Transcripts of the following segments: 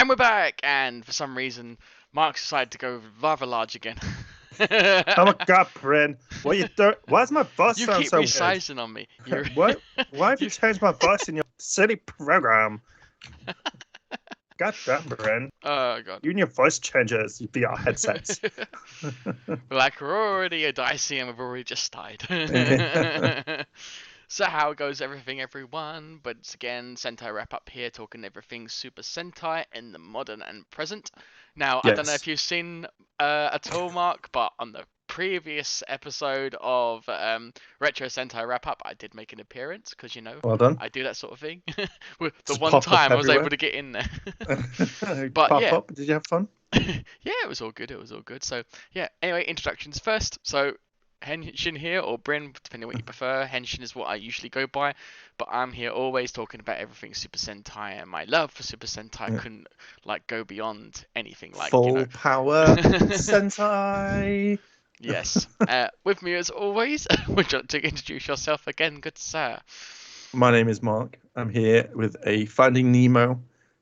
And we're back, and for some reason, Mark's decided to go rather large again. Oh my god, Bryn. What you doing? Why does my voice You sound keep so weird? resizing on me. You're What? Why have you you. changed my voice in your silly program? God damn, Bryn. Oh god. You and your voice changers, you VR headsets. Like we're already a dicey and we've already just died. So how goes everything, everyone? But it's again, Sentai wrap up here, talking everything Super Sentai in the modern and present. Now, I don't know if Yes. you've seen at all, Mark, but on the previous episode of Retro Sentai wrap up, I did make an appearance because Well done. I do that sort of thing. The Just one pop up time I was able everywhere. to get in there. But Pop yeah, up. Did you have fun? yeah, it was all good. It was all good. So yeah. Anyway, introductions first. So Henshin here, or Bryn, depending on what you prefer. Henshin is what I usually go by, but I'm here always talking about everything Super Sentai, and my love for Super Sentai Yeah. couldn't like go beyond anything like Full power Sentai. Yes. With me as always, would you like to introduce yourself again, good sir? My name is Mark. I'm here with a Finding Nemo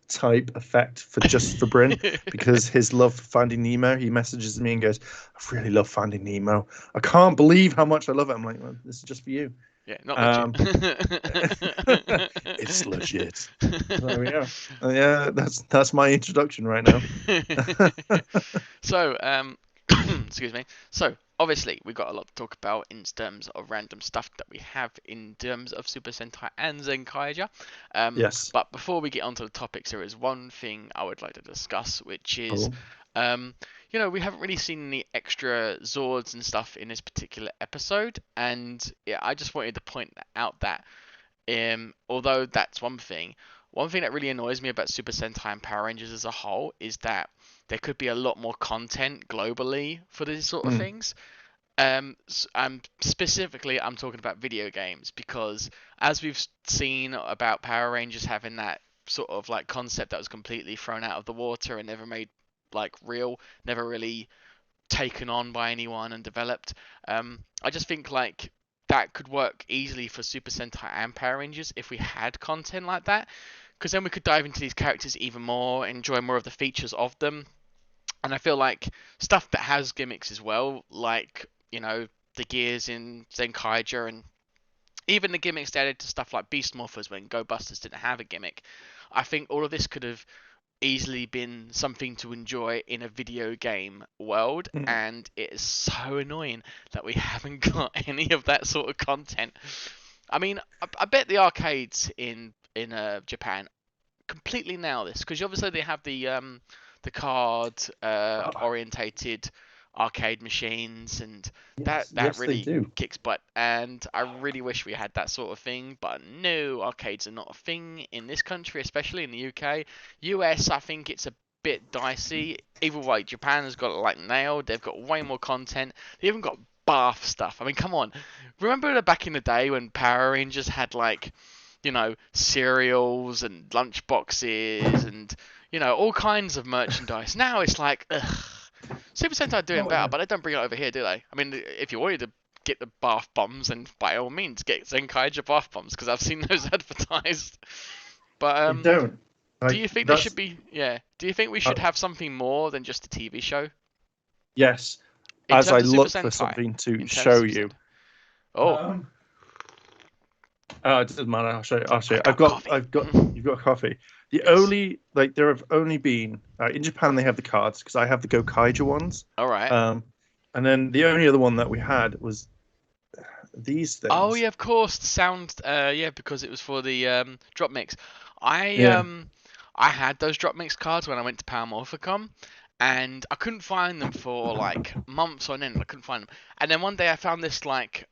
type effect for Bryn because his love for Finding Nemo. He messages me and goes, "I really love Finding Nemo. I can't believe how much I love it." I'm like, well, "This is just for you." Yeah, not legit. It's legit. There we go. Yeah, that's my introduction right now. So, excuse me. So, obviously, we've got a lot to talk about in terms of random stuff that we have in terms of Super Sentai and Zenkaiger. Yes. But before we get onto the topics, there is one thing I would like to discuss, which is, Oh. um, we haven't really seen any extra Zords and stuff in this particular episode, and yeah, I just wanted to point out that, although that's one thing that really annoys me about Super Sentai and Power Rangers as a whole is that there could be a lot more content globally for these sort of Mm. things. Specifically, I'm talking about video games because as we've seen about Power Rangers having that sort of like concept that was completely thrown out of the water and never made like real, never really taken on by anyone and developed. I just think like that could work easily for Super Sentai and Power Rangers if we had content like that, because then we could dive into these characters even more, enjoy more of the features of them, and I feel like stuff that has gimmicks as well, like the gears in Zenkaiger and even the gimmicks they added to stuff like Beast Morphers when Go Busters didn't have a gimmick. I think all of this could have easily been something to enjoy in a video game world, Mm. and it is so annoying that we haven't got any of that sort of content. I mean, I bet the arcades in Japan completely nail this because obviously they have the card Ah, orientated arcade machines, and that yes, that yes, they really do. kicks butt, and I really wish we had that sort of thing, but no, arcades are not a thing in this country, especially in the UK. US, I think it's a bit dicey. Either way, Japan has got it like nailed. They've got way more content. They even got bath stuff. I mean, come on. Remember back in the day when Power Rangers had like cereals and lunch boxes and all kinds of merchandise. Now it's like, ugh. Super Sentai are doing Oh, better, yeah. but they don't bring it over here, do they? I mean, if you wanted to get the bath bombs, then by all means get Zenkaiger bath bombs because I've seen those advertised. But They don't. do Like you think there that's should be? Yeah. Do you think we uh, should have something more than just a TV show yes. in As I terms of Super look for Sentai? something to In terms of show Super you. Sentai. Oh, Um, it doesn't matter. I'll show you. I'll show you. I've got coffee. You've got coffee. The Yes. only like there have only been in Japan they have the cards because I have the Go Kaiju ones. All right. Um, and then the only other one that we had was these Oh things. yeah, of course. Sound. Yeah, because it was for the drop mix. I Yeah. um, I had those drop mix cards when I went to Power Morphicon, and I couldn't find them for like months on end. I couldn't find them, and then one day I found this like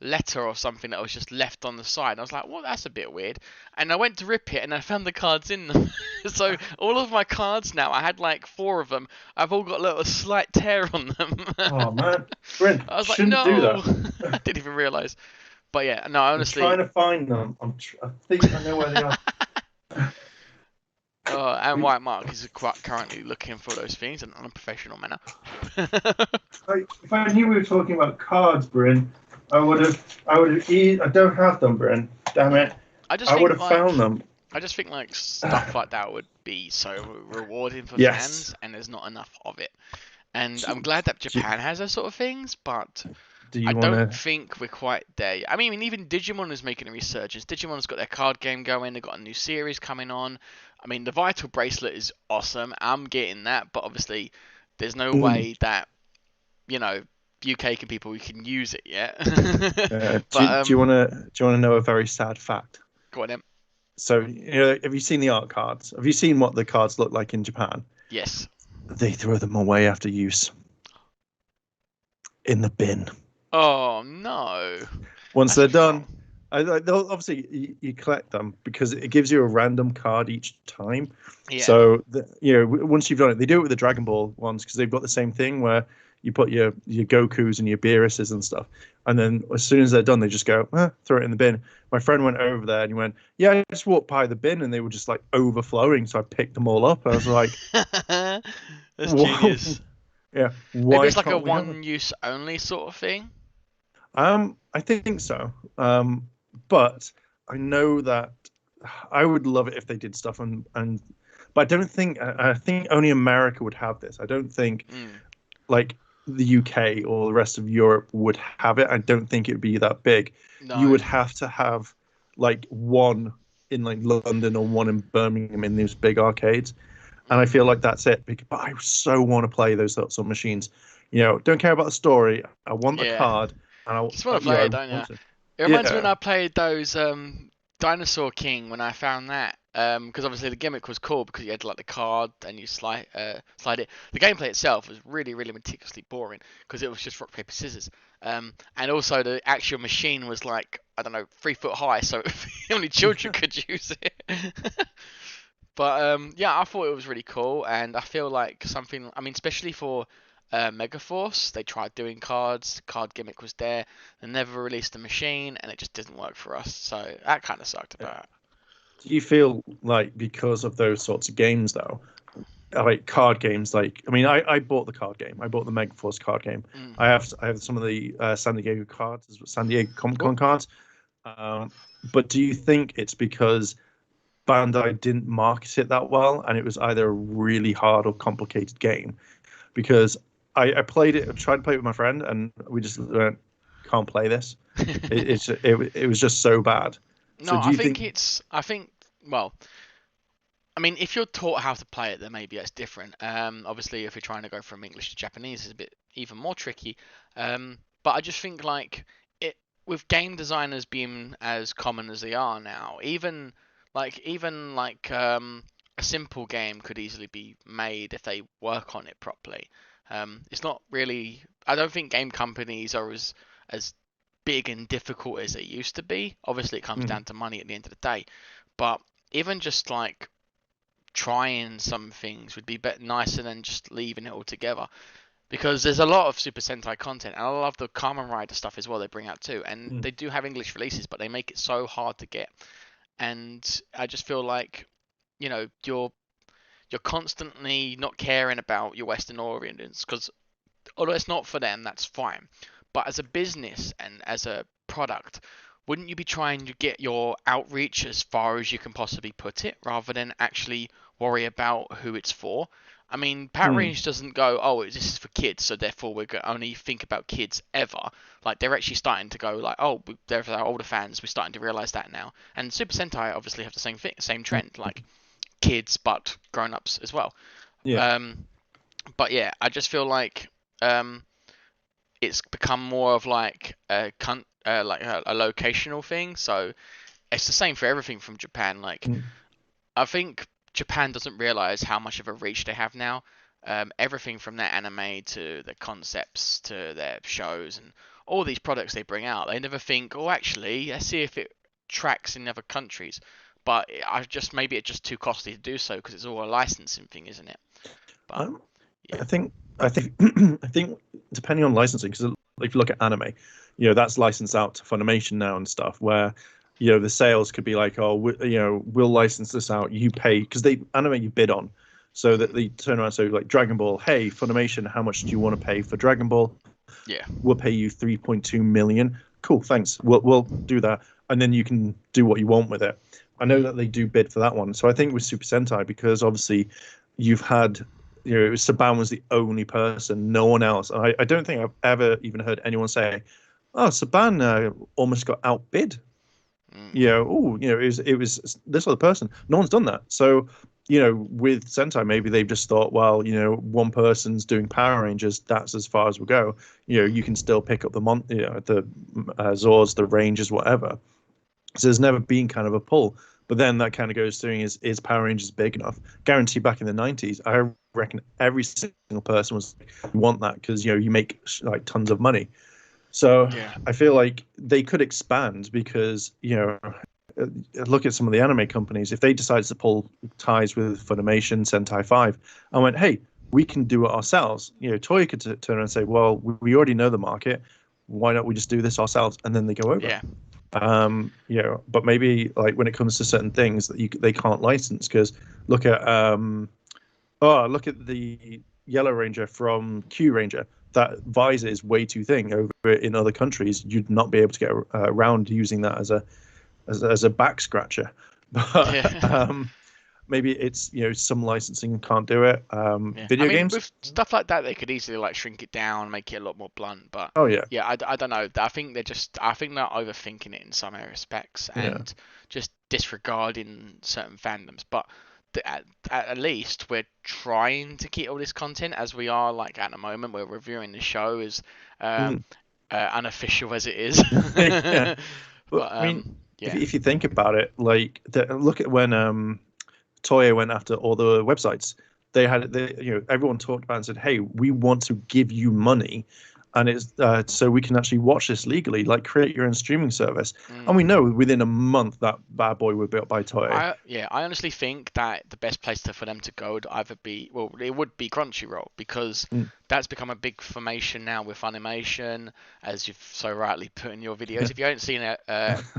letter or something that was just left on the side. I was like, well, that's a bit weird. And I went to rip it, and I found the cards in them. So all of my cards now, I had like four of them. I've all got a little slight tear on them. Oh man, Brent, I was like, shouldn't do no, that. I didn't even realize. But yeah, no, I'm trying honestly. to find them. I think I know where they are. And We, White Mark is currently looking for those things in an unprofessional manner. if I knew we were talking about cards, Bryn, I would have. I don't have them, Bryn. Damn it. I just I would think have found like them. I just think like stuff like that would be so rewarding for Yes. fans, and there's not enough of it. And I'm Do, glad that do, Japan has those sort of things, but do I you want don't to? think we're quite there yet. I mean, even Digimon is making a resurgence. Digimon's got their card game going. They've got a new series coming on. I mean, the Vital Bracelet is awesome. I'm getting that, but obviously, there's no way that you know UK people can use it yet. But Do you want to? Do you want to know a very sad fact? go on then. So, have you seen the art cards? Have you seen what the cards look like in Japan? Yes. They throw them away after use in the bin. Oh no, Once that's they're just wrong. done, they'll obviously you collect them because it gives you a random card each time. Yeah. So once you've done it, they do it with the Dragon Ball ones because they've got the same thing where you put your Gokus and your Beeruses and stuff, and then as soon as they're done, they just go throw it in the bin. My friend went over there and he went, "Yeah, I just walked by the bin and they were just like overflowing, so I picked them all up." I was like, That's "Whoa, genius. yeah, Maybe why it's like a can't we have them?" one-use only sort of thing. I think so. But I know that I would love it if they did stuff but I don't think I think only America would have this. I don't think Mm, like the UK or the rest of Europe would have it. I don't think it would be that big. You no. would have to have like one in like London or one in Birmingham in those big arcades. And I feel Mm, like that's it. But I so want to play those sorts of machines. Don't care about the story. I want the yeah. card, and Just want to play I it, don't you? want to. It reminds me when Yeah, I played those Dinosaur King when I found that. Because obviously the gimmick was cool because you had like the card and you slide it. The gameplay itself was really really meticulously boring because it was just rock paper scissors. And also the actual machine was like I don't know 3 foot high, so only children could use it. But yeah, I thought it was really cool, and I feel like something. I mean, especially for Megaforce, they tried doing cards. The card gimmick was there. They never released the machine, and it just didn't work for us. So that kind of sucked about do you feel like because of those sorts of games though, like card games, like I mean, I bought the card game. I bought the Megaforce card game. it. Mm. I have some of the San Diego cards, San Diego Comic Oh, Con cards. Um, but do you think it's because Bandai didn't market it that well, and it was either a really hard or complicated game? Because I played it, I tried to play it with my friend, and we just went, can't play this. It was just so bad. So no, do I you think think? it's. I think. Well, I mean, if you're taught how to play it, then maybe that's different. Obviously, if you're trying to go from English to Japanese, it's a bit even more tricky. But I just think like it with game designers being as common as they are now, even like a simple game could easily be made if they work on it properly. It's not really. I don't think game companies are as big and difficult as they used to be. Obviously, it comes Mm, down to money at the end of the day, but even just like trying some things would be nicer than just leaving it all together. Because there's a lot of Super Sentai content, and I love the Kamen Rider stuff as well. They bring out too, and mm, they do have English releases, but they make it so hard to get. And I just feel like you're constantly not caring about your Western audience because although it's not for them, that's fine. But as a business and as a product, wouldn't you be trying to get your outreach as far as you can possibly put it rather than actually worry about who it's for? I mean, Power mm, Rangers doesn't go, oh, this is for kids, so therefore we're going to only think about kids ever. Like, they're actually starting to go, like, oh, they're for our older fans, we're starting to realize that now. And Super Sentai obviously have the same thing, same mm. trend, like kids, but grown ups as well. Yeah. Um, but yeah, I just feel like um, it's become more of like a locational thing. So it's the same for everything from Japan. Like Mm, I think Japan doesn't realize how much of a reach they have now. Everything from their anime to their concepts to their shows and all these products they bring out, they never think, oh, actually, let's see if it tracks in other countries. But I just maybe it's just too costly to do so because it's all a licensing thing, isn't it? But Um, yeah, I think I think depending on licensing, because if you look at anime, that's licensed out to Funimation now and stuff, where the sales could be like, oh, we'll license this out. You pay because they anime you bid on, so that mm, they turn around. So like Dragon Ball, hey Funimation, how much do you want to pay for Dragon Ball? yeah, We'll pay you 3.2 million. Cool, thanks. We'll do that, and then you can do what you want with it. I know that they do bid for that one. So I think with Super Sentai, because obviously you've had, it was Saban was the only person, no one else. I don't think I've ever even heard anyone say, "Oh, Saban almost got outbid." Oh, it was this other person. No one's done that. So, with Sentai, maybe they've just thought, well, one person's doing Power Rangers. That's as far as we'll go. You can still pick up the Zords, the Rangers, whatever. So there's never been kind of a pull. But then that kind of goes through is Power Rangers big enough? Guarantee back in the 90s, I reckon every single person was like, want that because you make like tons of money. So Yeah. I feel like they could expand because look at some of the anime companies. If they decided to pull ties with Funimation, Sentai 5, and went, hey, we can do it ourselves. Toei could turn around and say, well, we already know the market. Why don't we just do this ourselves? And then they go over. Yeah. But maybe like when it comes to certain things that they can't license because look at look at the Yellow Ranger from Q Ranger. That visor is way too thin over in other countries. You'd not be able to get around using that as a back scratcher. But Yeah. maybe it's some licensing can't do it. Yeah, I Video mean, games. with stuff like that, they could easily like shrink it down, make it a lot more blunt. But Oh yeah, yeah, I don't know. I think they're overthinking it in some respects yeah. and just disregarding certain fandoms. But at least we're trying to keep all this content as we are like at the moment. We're reviewing the show as uh, Mm. unofficial as it is. Yeah. But But I mean, if yeah. if you think about it, like look at when Toya went after all the websites. Everyone talked about it and said, "Hey, we want to give you money, and it's so we can actually watch this legally. Like, create your own streaming service." And we Mm. know within a month that bad boy was built by Toei. I honestly think that the best place for them to go would either be, well, it would be Crunchyroll, because Mm. that's become a big formation now with animation, as you've so rightly put in your videos. Yeah, If you haven't seen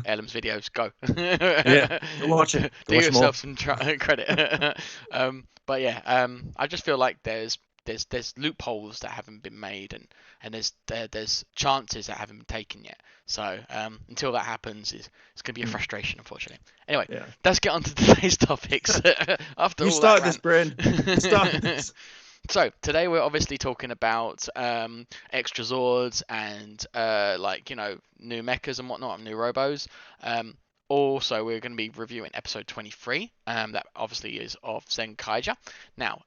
Elam's videos, go yeah. Go watch it. Go do watch them all. yourself some credit. But yeah, I just feel like there's loopholes that haven't been made, and there's chances that haven't been taken yet. So until that happens, it's going to be a Mm. frustration, unfortunately. Anyway, Yeah. let's get on to today's topics. After You all that started this, rant. Bryn. You started this. So today we're obviously talking about extra Zords and like new mechas and whatnot, new robos. Also, we're going to be reviewing episode 23. That obviously is of Zenkaiger. Now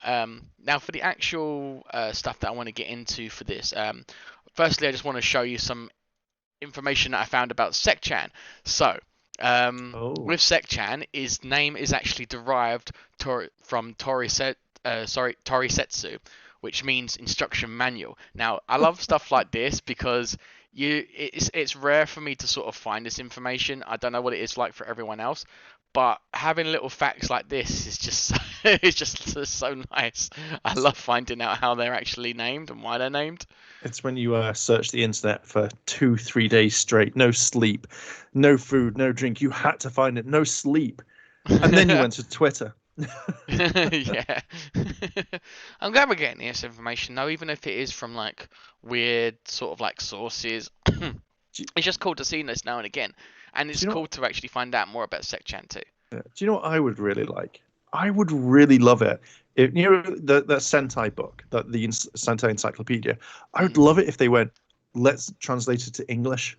for the actual stuff that I want to get into for this. Firstly, I just want to show you some information that I found about Sekchan. So, Oh. with Sekchan, his name is actually derived from Torisetsu, which means instruction manual. Now, I love stuff like this because it's rare for me to sort of find this information. I don't know what it is like for everyone else, but having little facts like this is just it's just so nice. I love finding out how they're actually named and why they're named. It's when you search the internet for 2, 3 days straight, no sleep, no food, no drink. You had to find it, no sleep. And then you went to Twitter. Yeah. I'm glad we're getting this information though, even if it is from like weird sort of like sources. Do you, It's just cool to see this now and again, and do it's you know cool to actually find out more about Sekchan too. do you know what I would really like? I would really love it. If, the Sentai book, the Sentai Encyclopedia. I would Mm. love it if they went, let's translate it to English.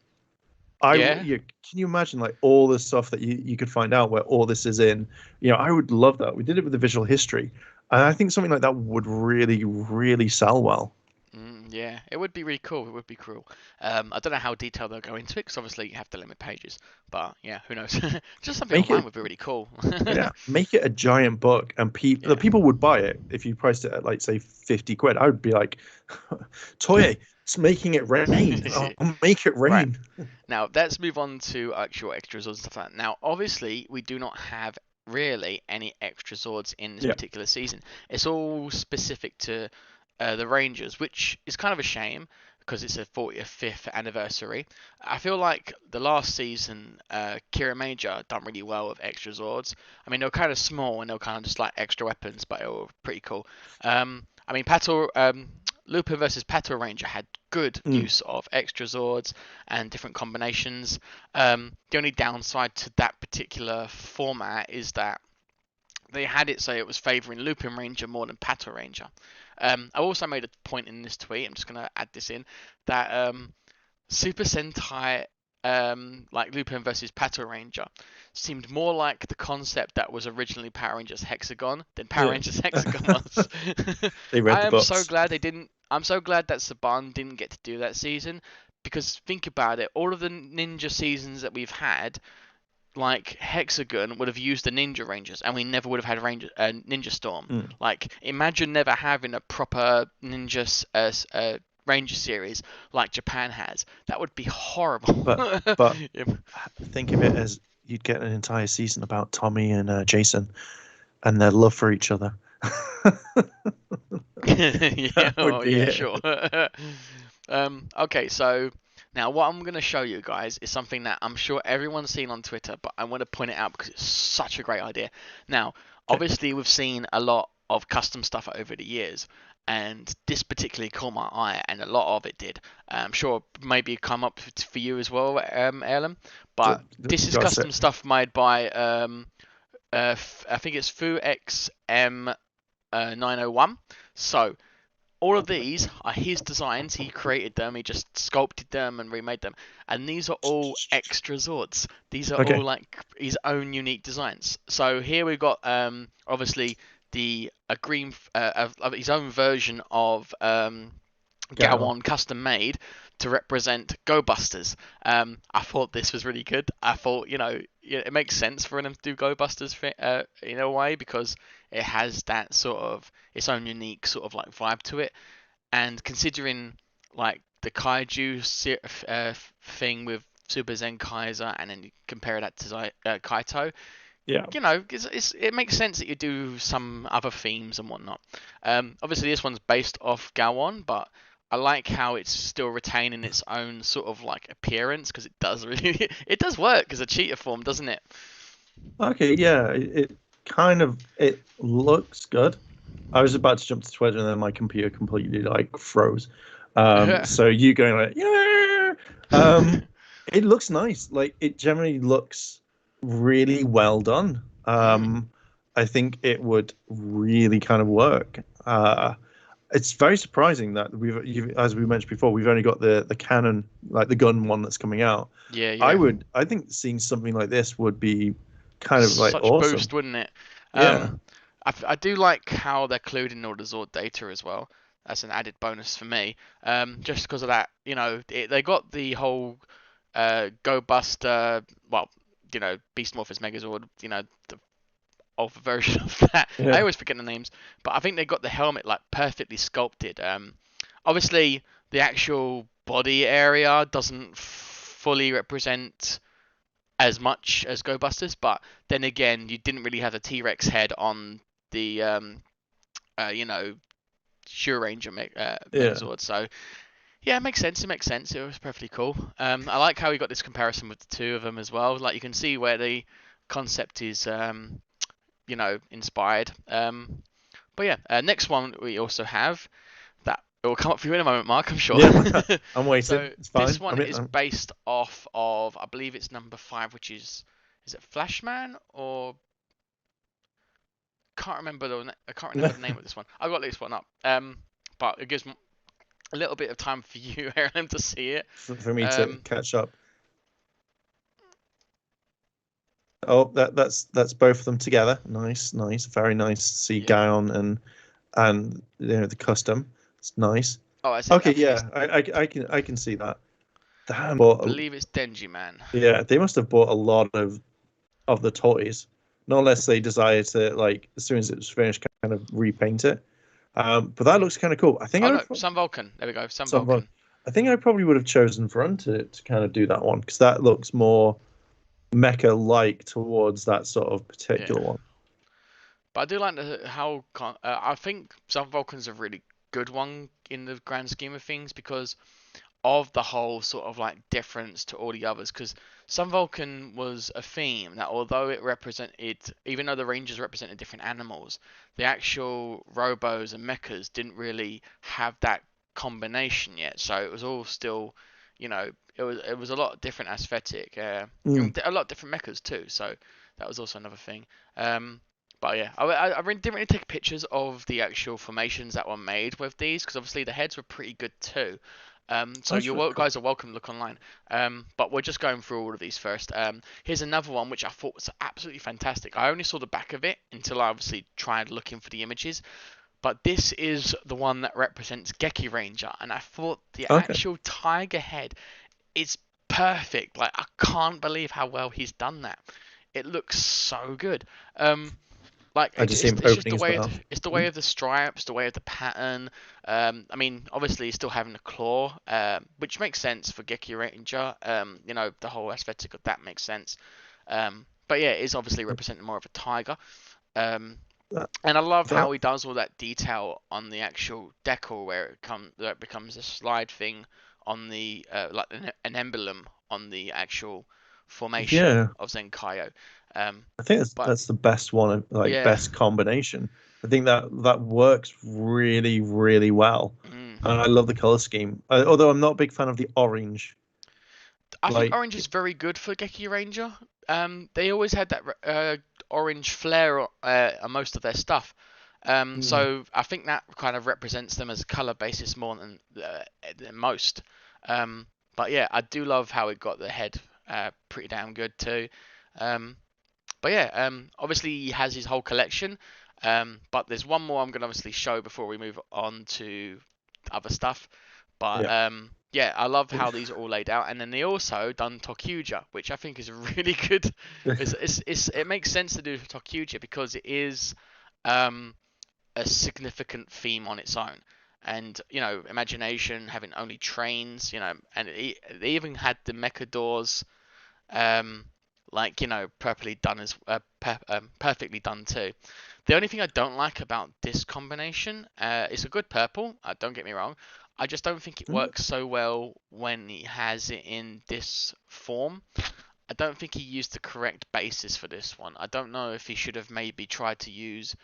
Yeah. Can you imagine like all the stuff that you could find out where all this is in? I would love that. We did it with the visual history, and I think something like that would really, really sell well. Yeah, it would be really cool. It would be cool. I don't know how detailed they'll go into it because obviously you have to limit pages. But yeah, who knows? Just something Make online it, would be really cool. yeah, make it a giant book, and the Yeah. people would buy it if you priced it at like say 50 quid. I would be like, Toye, it's making it rain. Oh, make it Right. rain. Now let's move on to actual extra Zords and stuff like that. Now, obviously, we do not have really any extra Zords in this Yeah. particular season. It's all specific to the Rangers, which is kind of a shame because it's a 45th anniversary. I feel like the last season, Kira Major done really well with extra Zords. I mean, they were kind of small and they were kind of just like extra weapons, but they were pretty cool. I mean, Lupin versus Pato Ranger had good Mm. use of extra Zords and different combinations. The only downside to that particular format is that they had it so it was favouring Lupin Ranger more than Pato Ranger. I also made a point in this tweet, I'm just going to add this in, that Super Sentai, like Lupin versus Pato Ranger, seemed more like the concept that was originally Power Rangers Hexagon than Power Yeah. Rangers Hexagon was. They read I the am so books. glad they didn't. I'm so glad that Saban didn't get to do that season, because think about it, all of the ninja seasons that we've had, like Hexagon would have used the Ninja Rangers, and we never would have had Ninja Storm. Mm. Like, imagine never having a proper Ranger series like Japan has. That would be horrible. But but Yeah. think of it as you'd get an entire season about Tommy and Jason and their love for each other. Yeah, That would oh be yeah, it. sure. Okay, so now what I'm going to show you guys is something that I'm sure everyone's seen on Twitter, but I want to point it out because it's such a great idea. Now, Okay. obviously, we've seen a lot of custom stuff over the years, and this particularly caught my eye, and a lot of it did. I'm sure maybe it come up for you as well, Ellen, So, but this is got custom it. stuff made by I think it's Fu XM 901. So all of these are his designs. He created them. He just sculpted them and remade them. And these are all extra Zords. These are all Okay. like his own unique designs. So here we've got obviously the a green of his own version of Go on. Gowon custom made to represent Go Busters. I thought this was really good. I thought, it makes sense for them to do Go Busters in a way, because it has that sort of its own unique sort of like vibe to it. And considering like the kaiju thing with Super Zenkaiger, and then you compare that to Kaito, Yeah. it makes sense that you do some other themes and whatnot. Obviously, this one's based off Gowon, but I like how it's still retaining its own sort of like appearance, because it does really it does work as a cheetah form, doesn't it? Okay. Yeah. It kind of it looks good. I was about to jump to Twitter and then my computer completely like froze. So you going like yeah. It looks nice. Like it generally looks really well done. Mm, I think it would really kind of work. It's very surprising that as we mentioned before, we've only got the cannon, like the gun one that's coming out. yeah, yeah. I think seeing something like this would be kind of like Such awesome. boost, wouldn't it? Yeah. I do like how they're including all the Zord data as well. That's an added bonus for me. Just because of that, they got the whole Go Buster, well, Beast Morphers Megazord, the alpha version of that. I Yeah. always forget the names, but I think they got the helmet like perfectly sculpted. Obviously, the actual body area doesn't fully represent as much as Go Busters, but then again, you didn't really have a T-Rex head on the you know Sure Ranger Yeah. Megazord. So yeah, it makes sense. It makes sense. It was perfectly cool. I like how we got this comparison with the two of them as well. Like you can see where the concept is inspired. But yeah, next one we also have that it will come up for you in a moment, Mark. I'm sure. Yeah. I'm waiting. So It's this fine. one is based off of, I believe it's number 5, which is it Flashman, or I can't remember the name of this one. I've got this one up. But it gives a little bit of time for you, Aaron, to see it. for me to Um, catch up. Oh, that's both of them together. Nice, nice, very nice to see yeah. Guyon and the custom. It's nice. Oh, I see. I Okay, think it's, yeah, I can see that. Damn, I believe it's Denji Man. yeah, they must have bought a lot of the toys. Not unless they decided to like as soon as it was finished, kind of repaint it. But that looks kind of cool. I think Oh I no, would Sun Vulcan. There we go, Sun someone. Vulcan. I think I probably would have chosen Front to kind of do that one because that looks more mecha like towards that sort of Yeah. particular one. But I do like how I think Sun Vulcan's a really good one in the grand scheme of things, because of the whole sort of like difference to all the others. Because Sun Vulcan was a theme that, although it represented, even though the Rangers represented different animals, the actual robos and mechas didn't really have that combination yet, so it was all still, it was a lot different aesthetic, Mm. and a lot different mechas too. So that was also another thing. Um, but yeah, didn't really take pictures of the actual formations that were made with these because obviously the heads were pretty good too. So That's really cool. guys are welcome to look online. But we're just going through all of these first. Here's another one which I thought was absolutely fantastic. I only saw the back of it until I obviously tried looking for the images. But this is the one that represents Geki Ranger, and I thought the Okay. actual tiger head is perfect. Like I can't believe how well he's done that. It looks so good. Like I just see him it's just opening the his way mouth. it's the way Mm. of the stripes, the way of the pattern. I mean, obviously he's still having a claw, which makes sense for Geki Ranger. The whole aesthetic of that makes sense. But yeah, it is obviously representing more of a tiger. Um, That, and I love how that, he does all that detail on the actual decor where that becomes a slide thing on the like an emblem on the actual formation yeah, of Zenkaiger. Um, I think but that's the best one, like yeah, best combination. I think that works really, really well, and I mm. love the color scheme. Although I'm not a big fan of the orange. I think Like, orange is very good for Geki Ranger. They always had that orange flair on most of their stuff. mm, So I think that kind of represents them as a color basis more than most. Um, but yeah, I do love how it got the head pretty damn good too. Um, but yeah, obviously he has his whole collection. But there's one more I'm gonna obviously show before we move on to other stuff. But yeah, yeah, I love how these are all laid out, and then they also done Tokuja, which I think is really good. It makes sense to do Tokuja because it is um, a significant theme on its own. And imagination having only trains, and they even had the mecha doors um, like perfectly done perfectly done too. The only thing I don't like about this combination, it's a good purple. Don't get me wrong. I just don't think it mm, works so well when he has it in this form. I don't think he used the correct basis for this one. I don't know if he should have maybe tried to use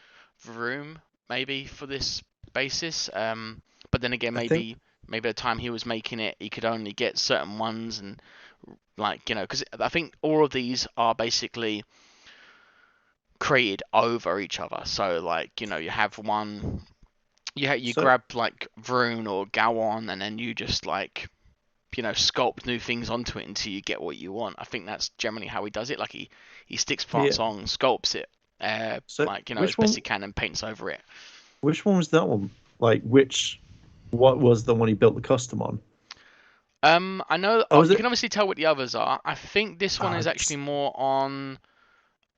Vroom maybe for this basis. But then again, I think maybe at the time he was making it, he could only get certain ones, and like because I think all of these are basically created over each other. So like you have one, you so. grab like Vroon or Gowon, and then you just like sculpt new things onto it until you get what you want. I think that's generally how he does it. Like he sticks Yeah. parts on, sculpts it, So like as which best one? he can, and paints over it. Which one was that one? Like, what was the one he built the custom on? I know Oh, was you can it? obviously tell what the others are. I think this one is actually It's, more on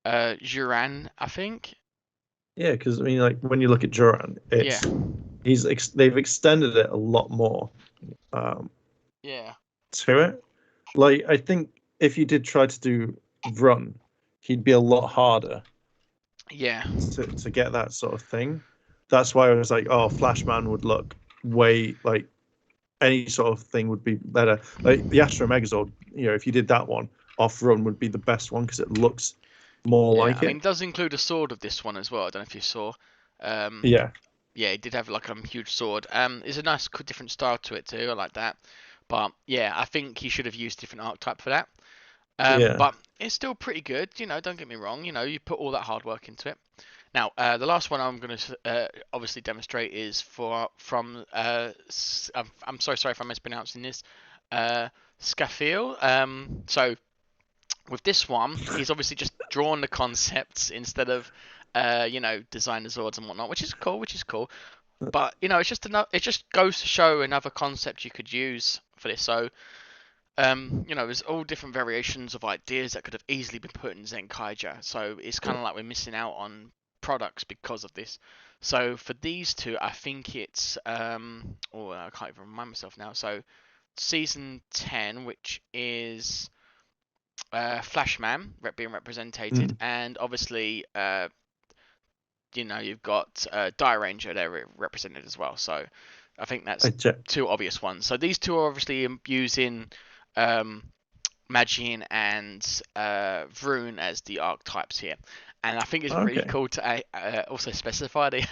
Juran, I think. yeah, because I mean, like when you look at Duran, Yeah, they've extended it a lot more um, yeah, to it. Like, I think if you did try to do run, he'd be a lot harder yeah, to get that sort of thing. That's why I was like, oh, Flashman would look way like any sort of thing would be better. Like the Astro Megazord, if you did that one off run would be the best one because it looks more yeah. like I mean, it. it does include a sword of this one as well. I don't know if you saw. Um, Yeah, yeah, it did have like a huge sword. It's a nice, different style to it too. I like that. But yeah, I think he should have used different archetype for that. yeah. But it's still pretty good. Don't get me wrong. You put all that hard work into it. Now, the last one I'm going to obviously demonstrate is from I'm so sorry if I'm mispronouncing this. Scafil. So with this one, he's obviously just drawn the concepts instead of design the Zords and whatnot, which is cool. Which is cool. But it's just another. It just goes to show another concept you could use for this. So there's all different variations of ideas that could have easily been put in Zenkaiger. So it's kind of like we're missing out on products because of this. So for these two, I think it's oh I can't even remind myself now. So season 10, which is Flashman being represented, Mm. and obviously you've got Die Ranger there represented as well. So I think I that's check. two obvious ones. So these two are obviously using um, Magian and Vroon as the archetypes here. And I think it's really Okay. cool to also specify this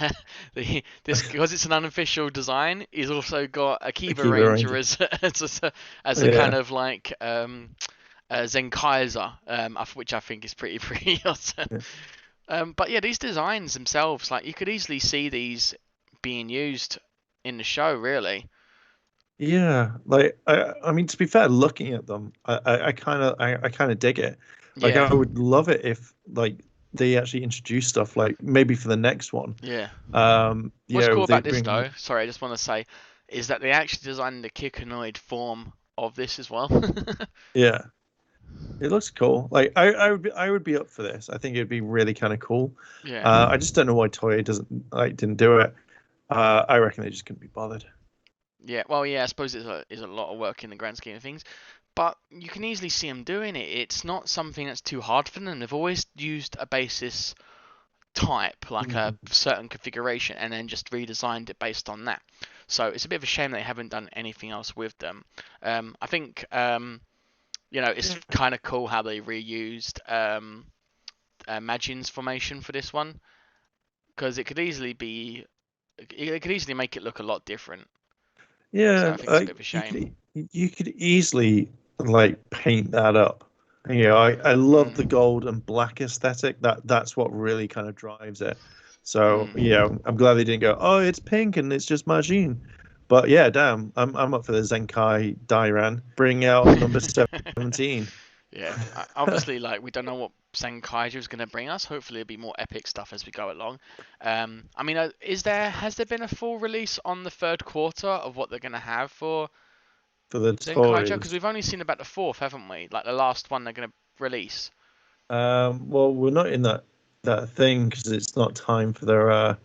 because it's an unofficial design. He's also got a Kiva Akiva Ranger Ranger. as a kind Yeah. of like Zenkaiser, which I think is pretty awesome. Yeah. But yeah, these designs themselves, like you could easily see these being used in the show, really. Yeah, like I mean, to be fair, looking at them, I kind of dig it. Like, Yeah, I would love it if like they actually introduce stuff like maybe for the next one. yeah. What's You cool know, they about this bring, though, sorry, I just want to say, is that they actually designed the Kikunoid form of this as well. yeah, it looks cool. Like, I would be up for this. I think it'd be really kind of cool. Yeah. I just don't know why Toei didn't do it. I reckon they just couldn't be bothered. Yeah, well, yeah, I suppose it's a lot of work in the grand scheme of things, but you can easily see them doing it. It's not something that's too hard for them. They've always used a basis type, like a Mm. certain configuration, and then just redesigned it based on that. So it's a bit of a shame they haven't done anything else with them. I think it's Yeah, kind of cool how they reused Magin's formation for this one because it could easily make it look a lot different. So yeah. I think it's a bit of a You shame. could easily like paint that up. You know, I love the Mm, gold and black aesthetic. That's what really kind of drives it. So yeah, mm. I'm glad they didn't go, oh, it's pink and it's just Majin. But yeah, damn, I'm up for the Zenkai Dairan. Bring out number 17. Yeah, obviously, like we don't know what Zenkaiger is going to bring us. Hopefully, it'll be more epic stuff as we go along. I mean, has there been a full release on the third quarter of what they're going to have for For the Zenkaiger? Because toys. we've only seen about the fourth, haven't we? Like the last one they're going to release. Well, we're not in that thing because it's not time for their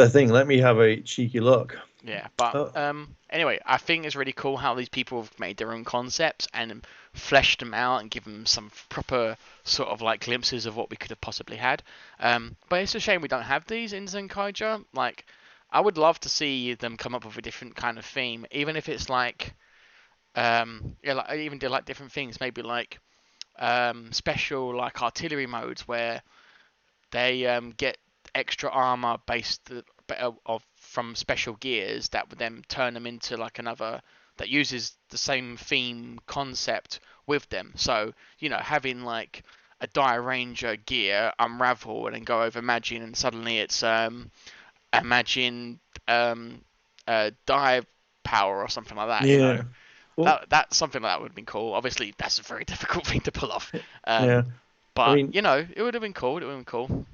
thing. Let me have a cheeky look. Yeah, but Oh, anyway, I think it's really cool how these people have made their own concepts and fleshed them out and given them some proper sort of like glimpses of what we could have possibly had. But it's a shame we don't have these in Zenkaiger. Like, I would love to see them come up with a different kind of theme, even if it's like, yeah, like I even do like different things, maybe like special like artillery modes where they get extra armor based of from special gears that would then turn them into like another that uses the same theme concept with them. So having like a Dire Ranger gear unravel and then go over Magin, and suddenly it's Imagine dive power or something like that. yeah. Well, That's something like that would have been cool. Obviously, that's a very difficult thing to pull off. yeah. I But mean, it would have been cool. It would have been cool.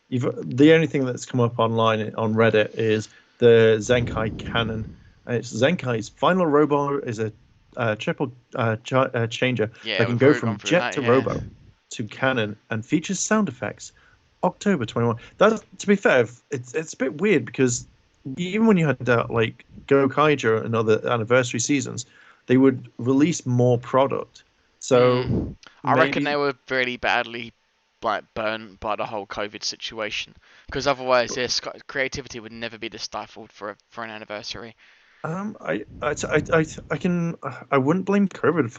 you've the only thing that's come up online on Reddit is the Zenkai canon. And it's Zenkai's final robot is a triple changer Yeah, that can we've go already gone from through jet that. to Yeah. robo to cannon and features sound effects. October 21. That, to be fair, it's a bit weird because even when you had like Go Kaija and other anniversary seasons, they would release more product. So I reckon they maybe, were really badly like burnt by the whole COVID situation, because otherwise their creativity would never be this stifled for an anniversary. I can I wouldn't blame COVID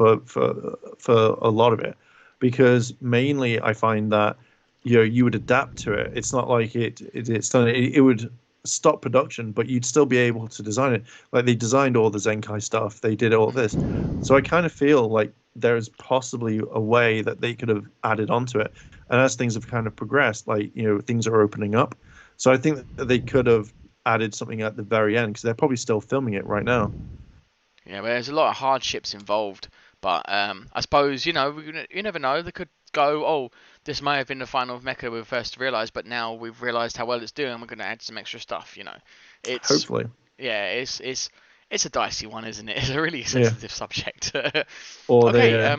for a lot of it because mainly I find that you would adapt to it. It's not like it's done. It would stop production, but you'd still be able to design it. Like they designed all the Zenkai stuff. They did all of this. So I kind of feel like there's possibly a way that they could have added onto it. And as things have kind of progressed, like things are opening up. So I think that they could have added something at the very end because they're probably still filming it right now. Yeah, but there's a lot of hardships involved. But I suppose you never know. They could go, oh, this may have been the final mecha we first realised, but now we've realised how well it's doing. We're going to add some extra stuff. It's Hopefully, yeah, it's a dicey one, isn't it? It's a really yeah. sensitive subject. Or Okay,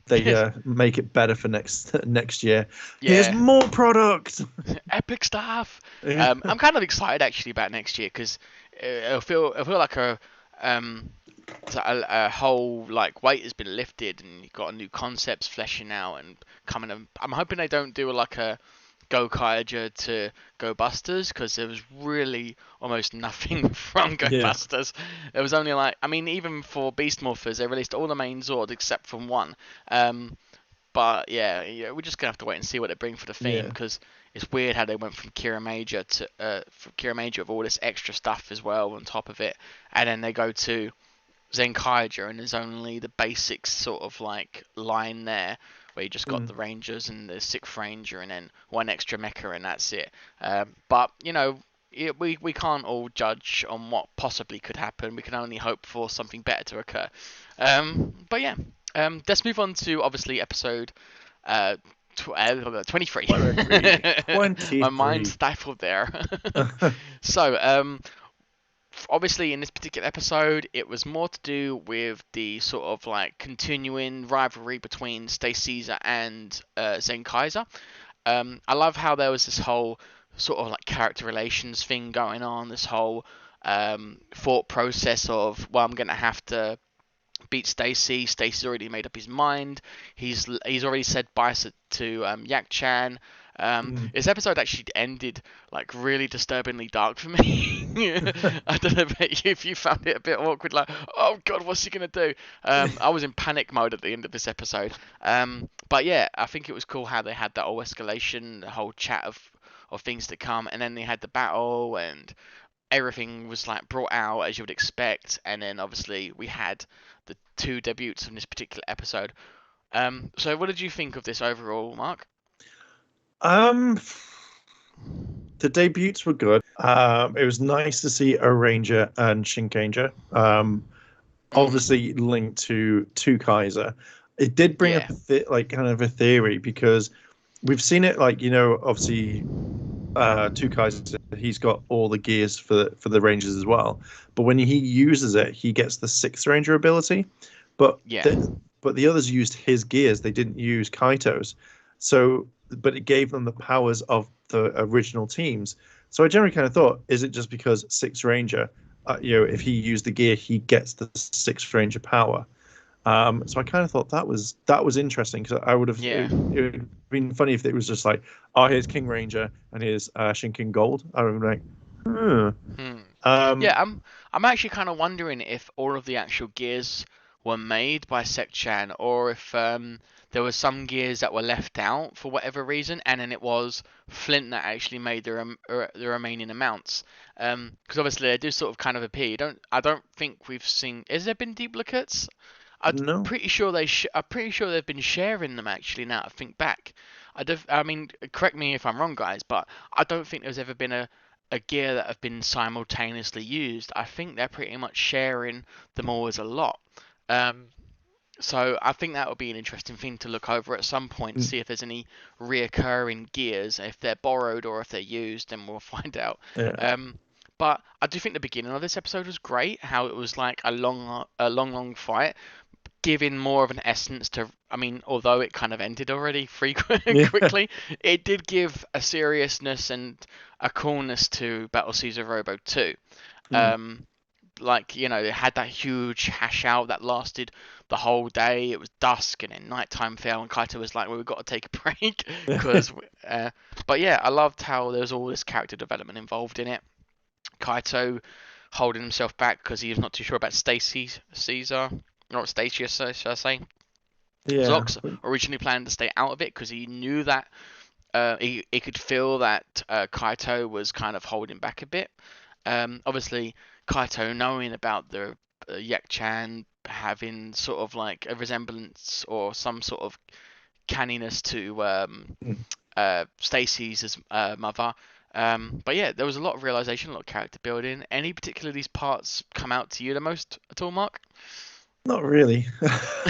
they make it better for next year. Here's yeah, more product. epic stuff. Yeah, I'm kind of excited actually about next year because it'll feel like um a whole like weight has been lifted and you've got a new concepts fleshing out and coming. I'm hoping they don't do like a Go Kaija to Go Busters because there was really almost nothing from Go yeah, Busters. There was only like, I mean, even for Beast Morphers, they released all the main Zords except from one. Um, But yeah, we're just gonna have to wait and see what they bring for the theme, Yeah. because it's weird how they went from Kira Major to from Kira Major with all this extra stuff as well on top of it, and then they go to Zenkaiger, and there's only the basic sort of like line there where you just got Mm. the Rangers and the Sixth Ranger and then one extra mecha, and that's it. But we can't all judge on what possibly could happen. We can only hope for something better to occur. But yeah, let's move on to obviously episode 23. 23. My mind 23. stifled there. So, obviously in this particular episode it was more to do with the sort of like continuing rivalry between Stay Caesar and Zenkaiser. I love how there was this whole sort of like character relations thing going on, this whole thought process of, well, I'm gonna have to beat Stacy. Stacy's already made up his mind. He's already said bye to Yak-chan. Mm. This episode actually ended like really disturbingly dark for me. I don't know if you found it a bit awkward, like, oh god, what's he gonna do? I was in panic mode at the end of this episode. But yeah, I think it was cool how they had that whole escalation, the whole chat of things to come, and then they had the battle, and everything was like brought out as you would expect, and then obviously we had the two debuts in this particular episode. So what did you think of this overall, Mark? Um, the debuts were good. It was nice to see a Ranger and Shinkanger. Mm, Obviously linked to Kaiser. It did bring yeah, up like kind of a theory because we've seen it like obviously Kaiser, he's got all the gears for the Rangers as well. But when he uses it, he gets the Sixth Ranger ability. But yeah, the others used his gears. They didn't use Kaito's. So, but it gave them the powers of the original teams. So I generally kind of thought, is it just because Sixth Ranger, if he used the gear, he gets the Sixth Ranger power. So I kind of thought that was interesting because I would have yeah. it would have been funny if it was just like, oh, here's King Ranger and here's Shinking Gold. I would be like, hmm. Hmm. Um, Yeah, I'm actually kind of wondering if all of the actual gears were made by Sek-chan, or if there were some gears that were left out for whatever reason, and then it was Flint that actually made the remaining amounts. Because obviously they do sort of kind of appear. I don't think we've seen. Has there been duplicates? I'm no, pretty sure I'm pretty sure they've been sharing them actually. Now I think back, I mean, correct me if I'm wrong, guys, but I don't think there's ever been a gear that have been simultaneously used. I think they're pretty much sharing them all as a lot. Um, so I think that would be an interesting thing to look over at some point, mm, see if there's any reoccurring gears, if they're borrowed or if they're used, then we'll find out. yeah, Um, but I do think the beginning of this episode was great. How it was like long fight, giving more of an essence to. I mean, although it kind of ended already yeah, quickly, it did give a seriousness and a coolness to Battle Caesar Robo 2. mm, Like, they had that huge hash out that lasted the whole day. It was dusk and then nighttime fell, and Kaito was like, well, we've got to take a break because but yeah, I loved how there was all this character development involved in it. Kaito holding himself back because he was not too sure about Stacy Caesar, not Stacy, should I say. yeah, Zox originally planned to stay out of it because he knew that he could feel that Kaito was kind of holding back a bit. Obviously, Kaito knowing about the Yak-chan having sort of like a resemblance or some sort of canniness to mm. Stacy's mother. But yeah, there was a lot of realization, a lot of character building. Any particular of these parts come out to you the most at all, Mark? Not really.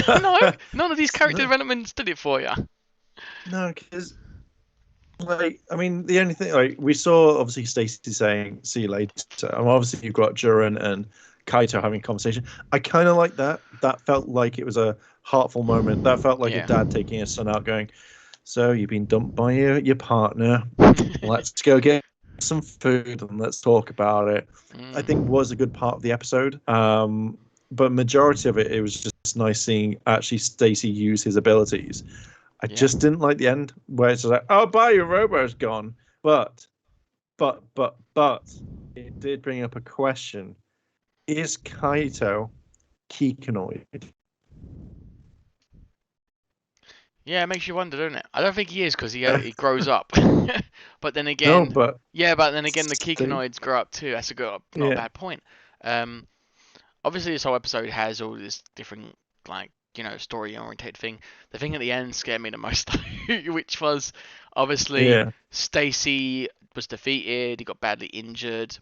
No, none of these character No, developments did it for you. no, because like I mean, the only thing like we saw obviously Stacey saying "see you later," and obviously you've got Juran and Kaito having a conversation. I kind of like that. That felt like it was a heartful moment. That felt like a Yeah. dad taking his son out, going, "So you've been dumped by your partner. Let's go get some food and let's talk about it." I think Mm, was a good part of the episode. But majority of it, it was just nice seeing actually Stacy use his abilities. I yeah. just didn't like the end where it's just like, "Oh, bye, your robo's gone." But it did bring up a question: is Kaito Kikanoid? Yeah, it makes you wonder, doesn't it? I don't think he is because he grows up. But then No, again, but yeah, but then again, the Steve, Kikanoids grow up too. That's a good, not a yeah. bad point. Um, Obviously this whole episode has all this different like story oriented thing. The thing at the end scared me the most, which was obviously Yeah, Stacy was defeated. He got badly injured.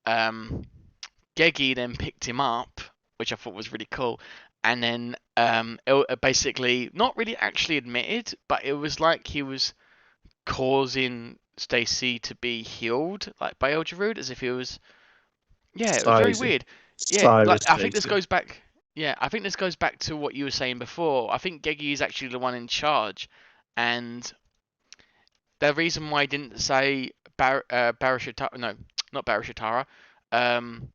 Um, Gegi then picked him up, which I thought was really cool. And then basically not really actually admitted, but it was like he was causing Stacy to be healed, like by El Jarud, as if he was. Yeah, it was very Cyrus, weird. Yeah, like Cyrus I think this Stacy. goes back. Yeah, I think this goes back to what you were saying before. I think Gegi is actually the one in charge, and the reason why I didn't say Barashitara, no, not Barashitara, um,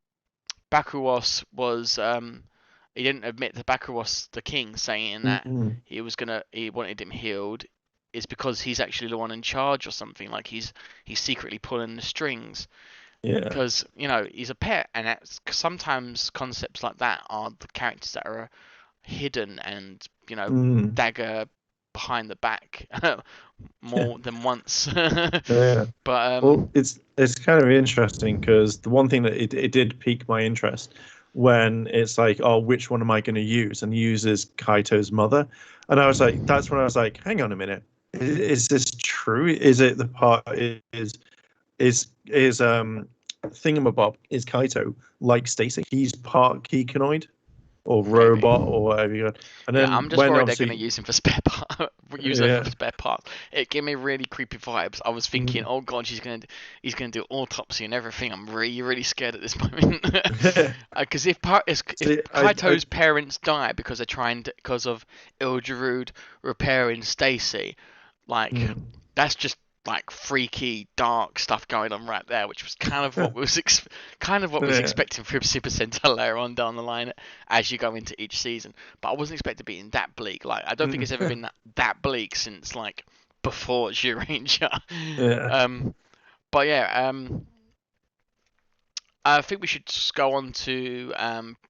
Bakuros was he didn't admit to Bakuros the king, saying that Mm-hmm. he wanted him healed, is because he's actually the one in charge or something. Like he's secretly pulling the strings Yeah. because he's a pet, and that's sometimes concepts like that are the characters that are hidden and Mm. dagger behind the back Yeah. more than once. Yeah. But Well, it's kind of interesting because the one thing that it did pique my interest when it's like, oh, which one am I going to use? And he uses Kaito's mother, and I was like, that's when I was like, hang on a minute, is this true? Is it the part is Thingamabob, is Kaito like Stacy? He's part Geekanoid or maybe. robot or whatever you got. And Yeah, then I'm just when worried they're gonna obviously, use him for spare part, use her for yeah, spare parts. It gave me really creepy vibes. I was thinking, mm. oh god, he's gonna do autopsy and everything. I'm really really scared at this moment. Because if See, I Kaito's parents die because they're trying to, because of Iljarud repairing Stacy, like mm. that's just like freaky dark stuff going on right there, which was kind of what kind of what was Yeah. expecting from Super Sentai later on down the line as you go into each season. But I wasn't expecting it being that bleak. Like I don't think it's ever Mm. been that bleak since like before Ranger. Yeah. um, but yeah, I think we should just go on to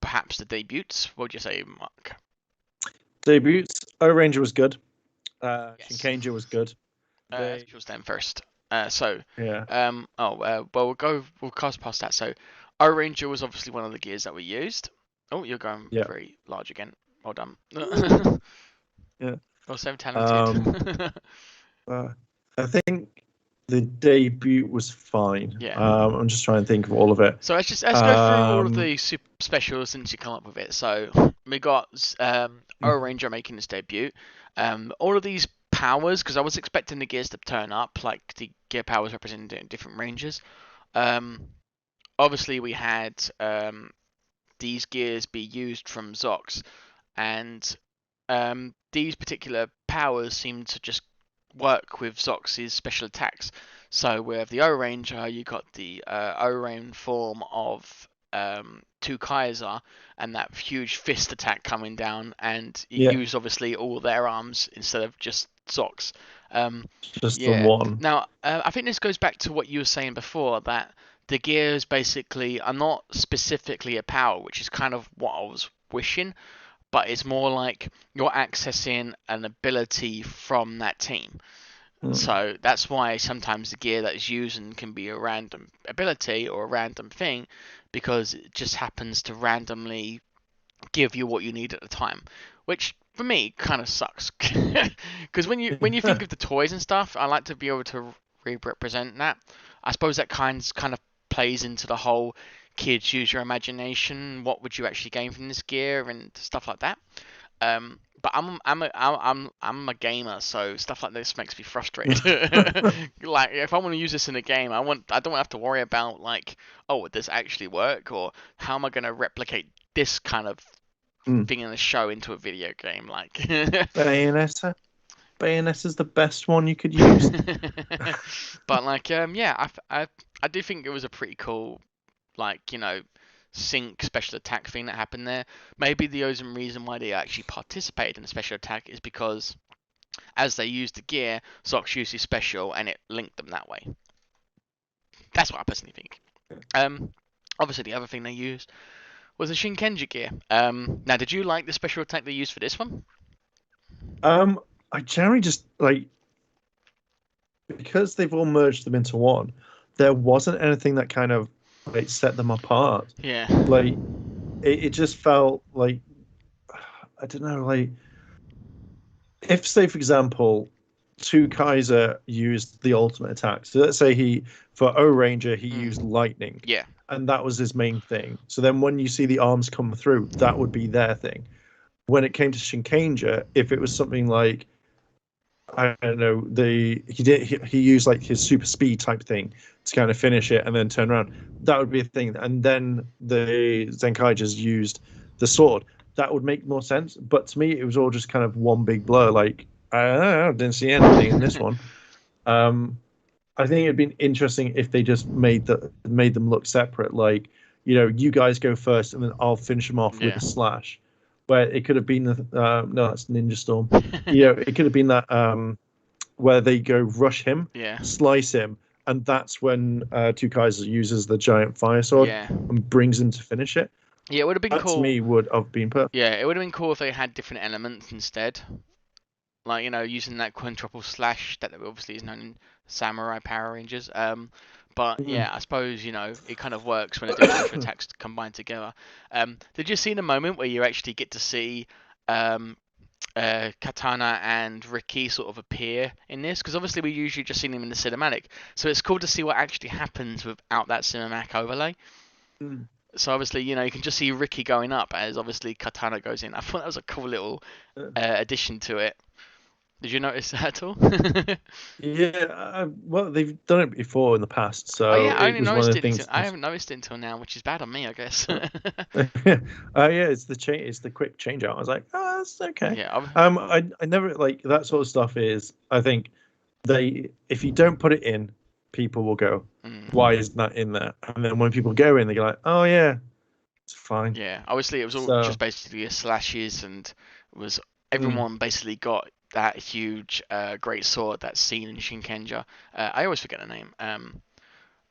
perhaps the debuts. What would you say, Mark? Debuts. O Ranger was good. Yes. Shinkanger was good. Let's They, choose them first. So, yeah, well, we'll cast past that. So, O Ranger was obviously one of the gears that we used. Oh, you're going yeah. very large again. Well done. Ooh. Yeah. You're so talented. Um, uh, I think the debut was fine. Yeah. I'm just trying to think of all of it. Let's go through all of Um, the super specials since you come up with it. So we got O mhm, Ranger making his debut. All of these powers, because I was expecting the gears to turn up, like the gear powers representing different ranges. Um, Obviously we had these gears be used from Zox, and these particular powers seem to just work with Zox's special attacks. So with the O-Ranger, you got the O-Rain form of Two-Kaiser and that huge fist attack coming down, and you yeah, use obviously all their arms instead of just Zox. Um, just the yeah. one. Now, I think this goes back to what you were saying before, that the gears basically are not specifically a power, which is kind of what I was wishing, but it's more like you're accessing an ability from that team. Mm, So that's why sometimes the gear that is used can be a random ability or a random thing, because it just happens to randomly give you what you need at the time, which for me kind of sucks. Because when you think of the toys and stuff, I like to be able to represent that. I suppose that kind of plays into the whole kids use your imagination. What would you actually gain from this gear and stuff like that. But I'm a gamer, so stuff like this makes me frustrated. Like if I want to use this in a game, I don't have to worry about like, oh, would this actually work, or how am I going to replicate this kind of mm. thing in a show into a video game? Like, Bayonetta. Bayonetta's the best one you could use. but like, yeah, I do think it was a pretty cool, like, sync special attack thing that happened there. Maybe the only reason why they actually participated in the special attack is because as they used the gear, Zox used his special and it linked them that way. That's what I personally think. Um, Obviously the other thing they used was the Shinkenja gear. Now, did you like the special attack they used for this one? Um, I generally just like because they've all merged them into one. There wasn't anything that kind of like set them apart. Yeah. Like it just felt like I don't know, like if say for example, two Kaiser used the ultimate attack. So let's say he for O Ranger he used Mm. lightning, Yeah. and that was his main thing. So then when you see the arms come through, that would be their thing. When it came to Shinkanger, if it was something like I don't know, he used like his super speed type thing to kind of finish it and then turn around. That would be a thing. And then the Zenkaigers used the sword. That would make more sense. But to me, it was all just kind of one big blur. Like I didn't see anything in this one. Um, I think it'd been interesting if they just made them look separate. Like, you guys go first, and then I'll finish them off with Yeah. a slash. Where it could have been no, that's Ninja Storm. It could have been that where they go rush him, Yeah. slice him, and that's when Two Kaiser uses the giant fire sword Yeah. and brings him to finish it. Yeah, it would have been That to cool. me would have been perfect. Yeah, it would have been cool if they had different elements instead. Like, using that quintuple slash that obviously is known in Samurai Power Rangers. But Mm. yeah, I suppose, it kind of works when they do special attacks combined together. Did you see the moment where you actually get to see um, Katana and Ricky sort of appear in this? Because obviously we usually just see them in the cinematic. So it's cool to see what actually happens without that cinematic overlay. Mm. So obviously, you can just see Ricky going up as obviously Katana goes in. I thought that was a cool little addition to it. Did you notice that at all? Yeah, well, they've done it before in the past, Oh so yeah, I it only was one of noticed the it things. I haven't noticed it until now, which is bad on me, I guess. Yeah, it's the change. It's the quick change out. I was like, oh, that's okay. Yeah, I never like that sort of stuff. Is I think if you don't put it in, people will go, why mm, isn't that in there? And then when people go in, they go like, oh yeah, it's fine. yeah. Obviously, it was all just So, basically a slashes, and was mm, everyone basically got that huge, great sword that's seen in Shinkenger. I always forget the name.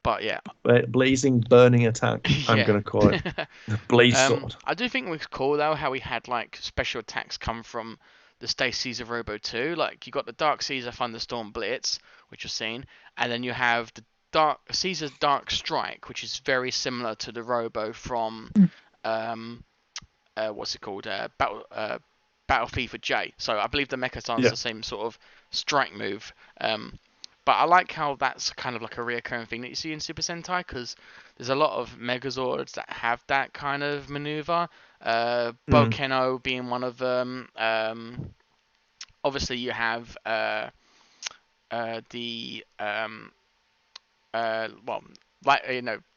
But yeah, blazing, burning attack. I'm yeah. gonna call it the blaze sword. I do think it was cool though how we had like special attacks come from the Stay Caesar Robo 2. Like you got the Dark Caesar Thunderstorm Blitz, which you've seen, and then you have the Dark Caesar's Dark Strike, which is very similar to the Robo from um what's it called? Battle FIFA J. So I believe the Mechason's Yeah. the same sort of strike move. But I like how that's kind of like a reoccurring thing that you see in Super Sentai because there's a lot of Megazords that have that kind of maneuver. Mm, Volcano being one of them. Obviously, you have the well, like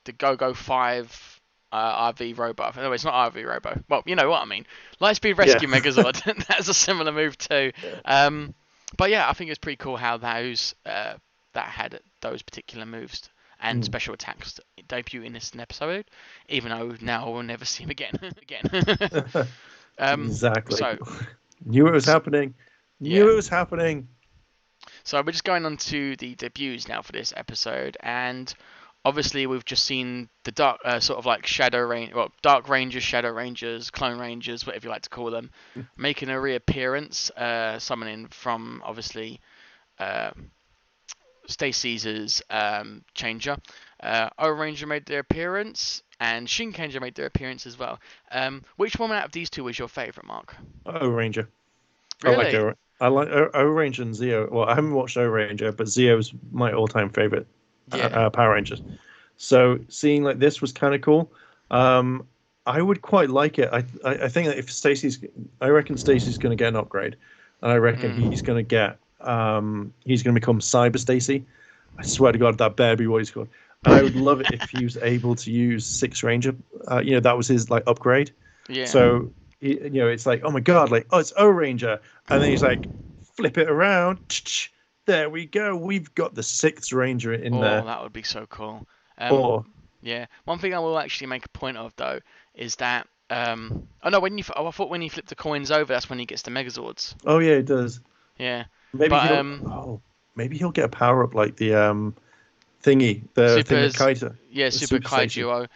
the Go Go 5 RV Robo. No, it's not RV Robo. Well, you know what I mean. Lightspeed yeah. Rescue Megazord. That's a similar move too. Um, but yeah, I think it's pretty cool how those that had those particular moves and Mm, special attacks debut in this episode, even though now we'll never see him again. again. exactly. So, Knew it was happening. yeah. Knew it was happening. So we're just going on to the debuts now for this episode, and obviously we've just seen the dark, sort of like Dark Rangers, Shadow Rangers, Clone Rangers, whatever you like to call them, making a reappearance, summoning from obviously uh, Stay Caesar's Changer. O Ranger made their appearance, and Shinkenger made their appearance as well. Which one out of these two was your favourite, Mark? O Ranger. I like Really? I like O Ranger and Zeo. Well, I haven't watched O Ranger, but Zeo's my all-time favorite Yeah. Power Rangers. So seeing like this was kind of cool. Um, I would quite like it. I think that if I reckon Stacy's going to get an upgrade, and I reckon he's Mm. going to he's going to become Cyber Stacy. I swear to God, that better be what he's called. And I would love it if he was able to use Six Ranger. That was his like upgrade. Yeah. So it's like, oh my God, like, oh, it's O Ranger, and then he's like, flip it around. There we go. We've got the Sixth Ranger in Oh, there. that would be so cool. Or Yeah. One thing I will actually make a point of though is that oh no, I thought when he flipped the coins over, that's when he gets the Megazords. oh yeah, it does. Yeah. Maybe But maybe he'll get a power up like the thingy, the thing that Supers, Kaita, yeah, the Super Super Stacy. Kaiju,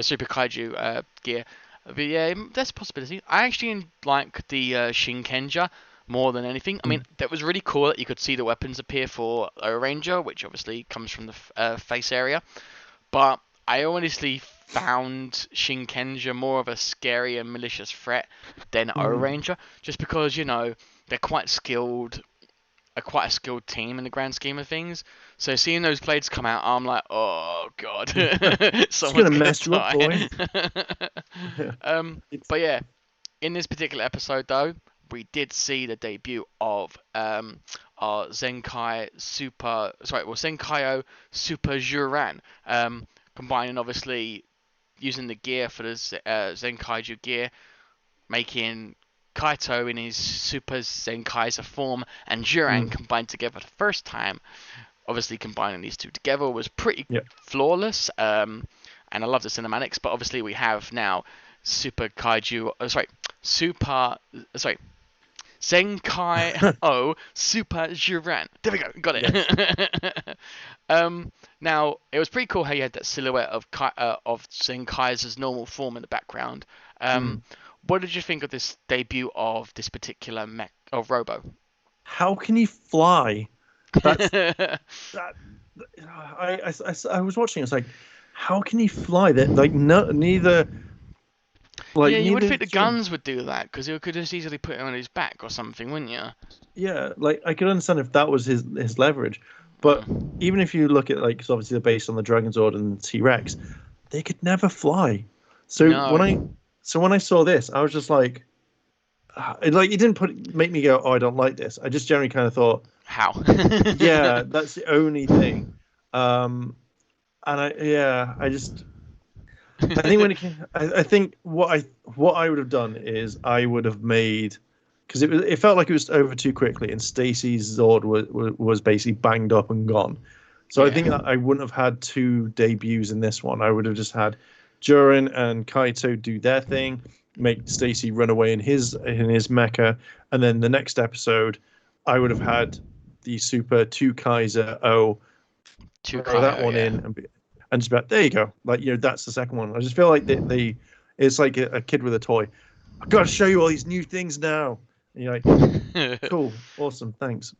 Super Kaiju gear. But yeah, that's a possibility. I actually like the Shinkenger more than anything. I mean, Mm. that was really cool that you could see the weapons appear for a Ranger, which obviously comes from the face area. But I honestly found Shinkenger more of a scary and malicious threat than O Mm. Ranger, just because they're quite skilled, quite a skilled team in the grand scheme of things. So seeing those blades come out, I'm like, oh god, It's someone's gonna gonna mess you up, die. boy. Yeah. It's But yeah, in this particular episode, though, we did see the debut of our Zenkaiyo Super Juran, combining obviously using the gear for the Zenkaiju gear, making Kaito in his Super Zenkaiser form and Juran mm. combined together the first time. Obviously, combining these two together was pretty Yeah. flawless, and I love the cinematics. But obviously, we have now Super Kaiju. Super. Sorry, Zenkai-Oh Super Juran. There we go, got Yes. it. Now it was pretty cool how you had that silhouette of Zenkaiser's normal form in the background. Um, Mm. what did you think of this debut of this particular mech of Robo? How can he fly? That's that. I was watching. It's like, how can he fly? That like no, neither Yeah, like you would neither. think the guns would do that because you could just easily put it on his back or something, wouldn't you? Yeah, like I could understand if that was his leverage, but Mm. even if you look at like, because obviously they're based on the Dragonzord and T Rex, they could never fly. So No. when I saw this, I was just like, it didn't make me go, oh, I don't like this. I just generally kind of thought, How? yeah, that's the only thing. Um, and I think when it came, I think what I would have done is I would have made, because it felt like it was over too quickly, and Stacy's Zord was basically banged up and gone. So I Yeah. think I wouldn't have had two debuts in this one. I would have just had Durin and Kaito do their thing, make Stacy run away in his mecha, and then the next episode, I would have had the Super Two Kaiser O throw that Twokai-Oh, one yeah. in and just be like, there you go. Like, that's the second one. I just feel like they it's like a kid with a toy. I've got to show you all these new things now. And you're like, cool, awesome, thanks.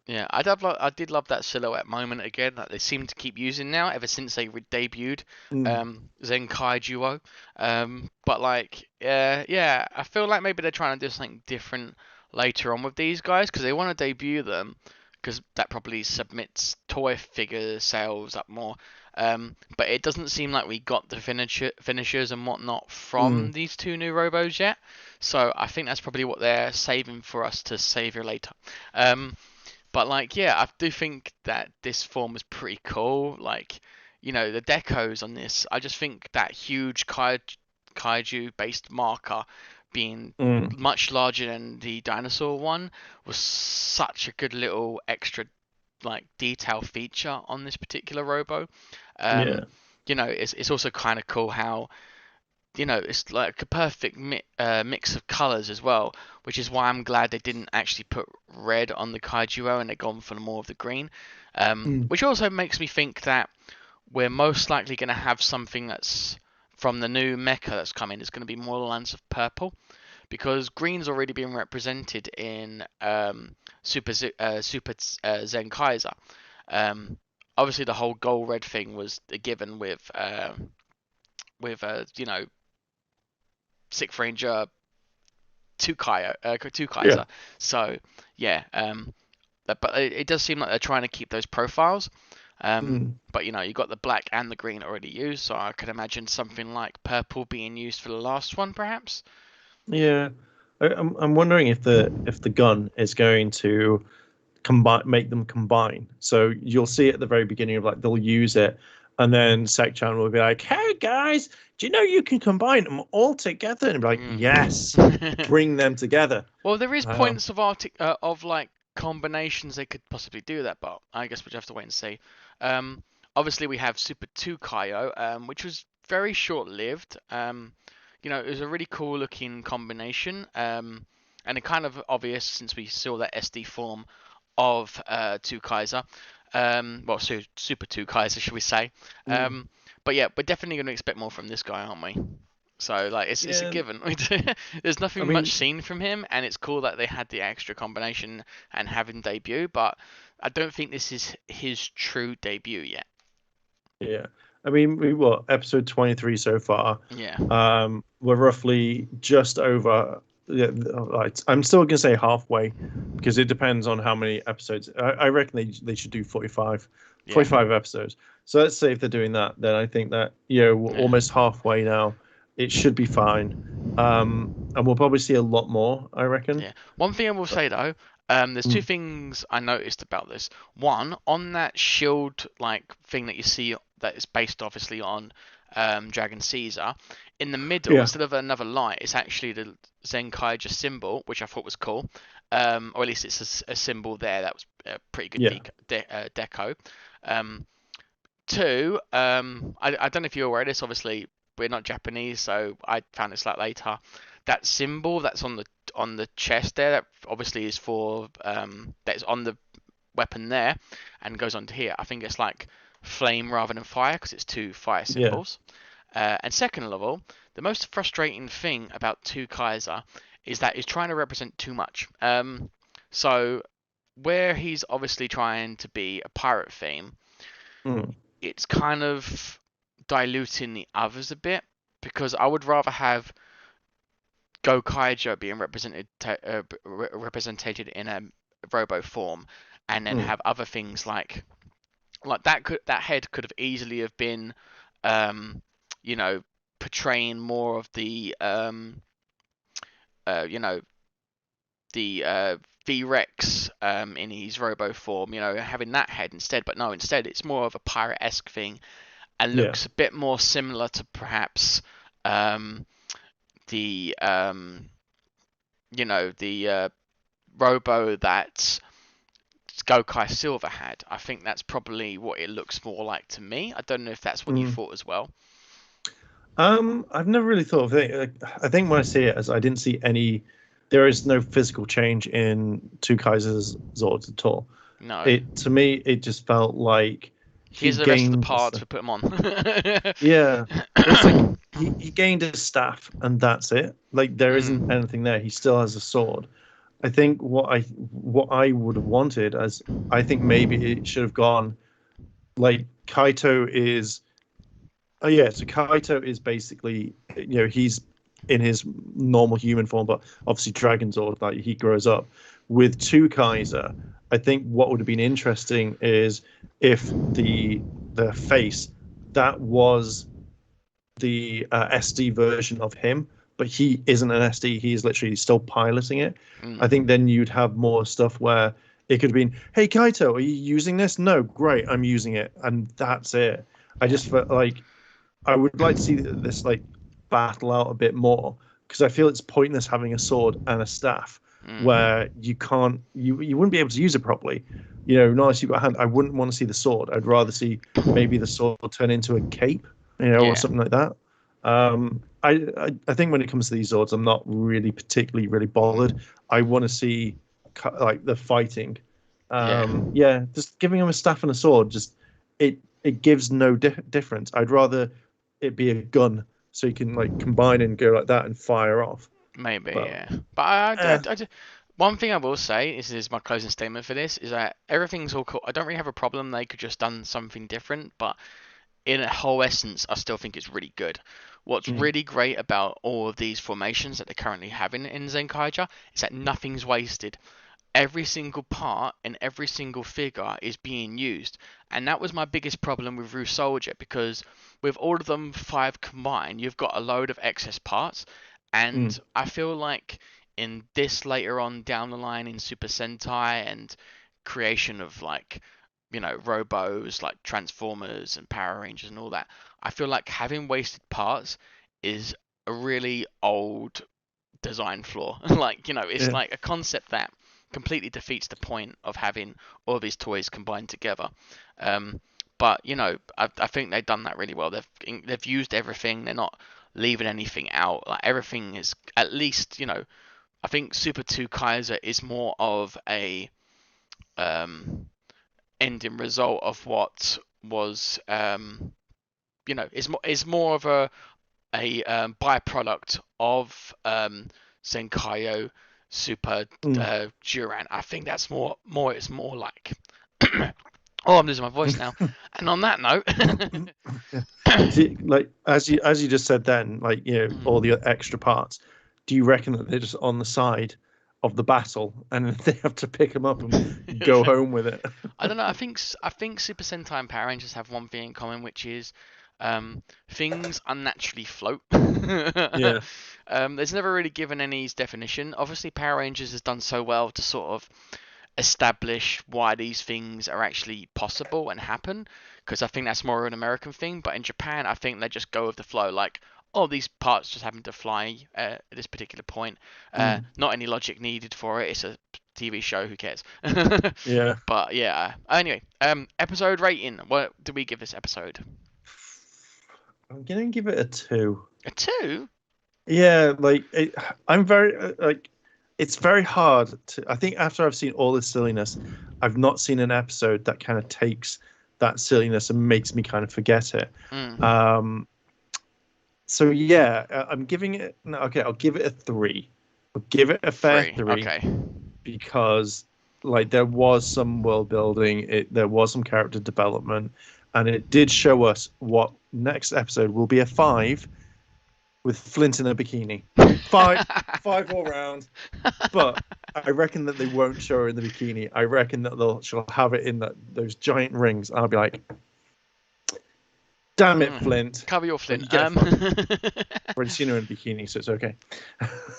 Yeah, I did love that silhouette moment again that they seem to keep using now ever since they debuted Mm, Zenkai Duo. But like, yeah, I feel like maybe they're trying to do something different later on with these guys because they want to debut them because that probably submits toy figure sales up more. But it doesn't seem like we got the finishers and whatnot from mm, these two new robos yet. So I think that's probably what they're saving for us to savor later. Um, but like, yeah, I do think that this form is pretty cool. Like, the decos on this. I just think that huge kaiju based marker being mm, much larger than the dinosaur one was such a good little extra like detail feature on this particular robo. Um, yeah. it's also kind of cool how it's like a perfect mix of colors as well, which is why I'm glad they didn't actually put red on the Kaijuo and they're gone for more of the green. Mm, Which also makes me think that we're most likely going to have something that's from the new mecha that's coming is going to be more lines of purple because green's already been represented in Zen Kaiser. Um, Obviously, the whole gold red thing was a given with Sixth Ranger Two yeah. Kaiser. So yeah, but it does seem like they're trying to keep those profiles. Mm, But you got the black and the green already used, so I could imagine something like purple being used for the last one, perhaps. yeah. I'm wondering if the gun is going to make them combine. So you'll see at the very beginning of like they'll use it, and then Sekchan will be like, "Hey guys, do you know you can combine them all together?" And be like, "Yes, Mm. bring them together." Well, there is Um, points of of like combinations they could possibly do that, but I guess we'll have to wait and see. Obviously we have Super Twokai-Oh, which was very short-lived. It was a really cool looking combination, and it kind of obvious since we saw that SD form of Two Kaiser. Well, Super Two Kaiser, should we say? mm. But yeah, we're definitely going to expect more from this guy, aren't we? So like it's a Yeah, given. There's I nothing much mean, seen from him, and it's cool that they had the extra combination and have him debut. But I don't think this is his true debut yet. yeah. I mean, we what episode 23 so far. Yeah, We're roughly just over. Yeah, I'm still gonna say halfway because it depends on how many episodes. I reckon they should do yeah, 45 episodes. So let's say if they're doing that, then I think that we're yeah, almost halfway now. It should be fine. And we'll probably see a lot more, I reckon. yeah. One thing I will But, say though, there's two mm, things I noticed about this. One, on that shield like thing that you see that is based obviously on Dragon Caesar, in the middle yeah, instead of another light, it's actually the Zenkaiger symbol, which I thought was cool. Or at least it's a symbol there that was pretty good yeah, deco. Um, Two, I don't know if you're aware of this. Obviously, we're not Japanese, so I found this out later. That symbol that's on the chest there, that obviously is for that is on the weapon there, and goes onto here. I think it's like flame rather than fire because it's two fire yeah. symbols. And second of all, the most frustrating thing about Two Kaiser is that he's trying to represent too much. So where he's obviously trying to be a pirate theme, Mm, it's kind of diluting the others a bit because I would rather have Gokaijo being represented in a robo form, and then mm, have other things like that head could have easily have been, um, you know, portraying more of the you know, the V-Rex in his robo form, having that head instead. But no, instead it's more of a pirate-esque thing and yeah, looks a bit more similar to perhaps um, the Robo that Gokai Silver had. I think that's probably what it looks more like to me. I don't know if that's what you mm. thought as well. I've never really thought of it. I think when I see it, as I didn't see any, there is no physical change in Two Kaiser's Zords at all. No, It to me, it just felt like he here's the rest of the gained a parts. staff. We put them on. Yeah, it's like he gained a staff and that's it. Like there isn't mm, anything there. He still has a sword. I think what I would have wanted as I think maybe it should have gone like Kaito is. Oh yeah, so Kaito is basically he's in his normal human form, but obviously Dragon Zord, like he grows up with two Kaiser. I think what would have been interesting is if the face that was the SD version of him, but he isn't an SD. He is literally still piloting it. I mm, think then you'd have more stuff where it could have been, "Hey Kaito, are you using this?" "No." "Great, I'm using it," and that's it. I yeah. just felt like I would like to see this like battle out a bit more because I feel it's pointless having a sword and a staff Mm, where you wouldn't be able to use it properly. Not unless you've got a hand. I wouldn't want to see the sword. I'd rather see maybe the sword turn into a cape, or yeah. something like that. I think when it comes to these Zords, I'm not really particularly really bothered. I want to see like the fighting. Yeah. Yeah, just giving him a staff and a sword, just it gives no difference. I'd rather it be a gun so you can like combine and go like that and fire off. Maybe, But yeah. But eh, one thing I will say, this is my closing statement for this, is that everything's all cool. I don't really have a problem. They could just done something different, but in a whole essence, I still think it's really good. What's mm, really great about all of these formations that they're currently having in Zenkaiger is that nothing's wasted. Every single part and every single figure is being used. And that was my biggest problem with Rue Soldier because with all of them five combined, you've got a load of excess parts. mm, And I feel like in this later on down the line in Super Sentai and creation of robos like Transformers and Power Rangers and all that, I feel like having wasted parts is a really old design flaw. It's yeah, like a concept that completely defeats the point of having all these toys combined together. Um, but I think they've done that really well. They've used everything. They're not leaving anything out. Like everything is at least. I think Super 2 Kaiser is more of a um, ending result of what was is more of a a byproduct of Zenkaiger Super Mm. Duran. I think that's it's more like. Oh, I'm losing my voice now. And on that note, Yeah. Like as you just said then, like all the extra parts. Do you reckon that they're just on the side of the battle and they have to pick them up and go home with it? I don't know. I think Super Sentai and Power Rangers have one thing in common, which is things unnaturally float. Yeah. There's never really given any definition. Obviously, Power Rangers has done so well to sort of establish why these things are actually possible and happen, because I think that's more an American thing. But in Japan, I think they just go with the flow, like, oh, these parts just happen to fly at this particular point. Mm. Not any logic needed for it. It's a TV show. Who cares? Yeah. But yeah. Anyway, episode rating. What do we give this episode? I'm gonna give it a 2. A two. Yeah, like I'm very like it's very hard to. I think after I've seen all this silliness, I've not seen an episode that kind of takes that silliness and makes me kind of forget it. Mm, Um, so yeah, I'm giving it. No, okay, I'll give it a 3. I'll give it a fair three. 3 Okay. because like there was some world building, there was some character development, and it did show us what next episode will be a 5 with Flint in a bikini. Five all round. But I reckon that they won't show her in the bikini. I reckon that she'll have it in those giant rings. I'll be like, damn it, Flint. Cover your But Flint. you get fun. I've already seen her in a bikini, so it's okay.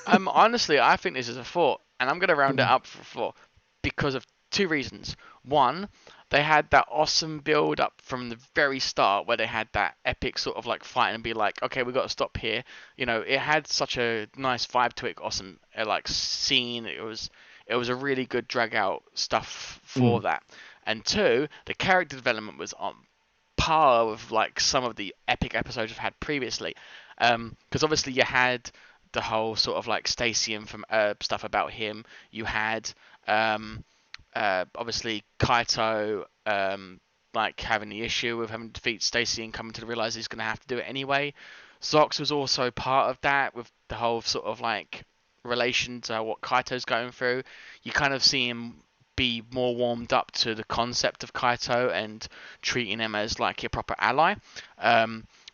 Honestly, I think this is a four, and I'm gonna round it Mm. up for four because of two reasons. One, they had that awesome build up from the very start where they had that epic sort of like fight and be like, okay, we got to stop here. You know, it had such a nice vibe to it, awesome like scene. It was a really good drag out stuff for Mm. that. And two, the character development was on par with like some of the epic episodes we've had previously. Because obviously you had the whole sort of like Stacy and from stuff about him. You had obviously Kaito like having the issue with having to defeat Stacy and coming to realize he's going to have to do it anyway. Zox was also part of that with the whole sort of like relation to what Kaito's going through. You kind of see him be more warmed up to the concept of Kaito and treating him as like a proper ally.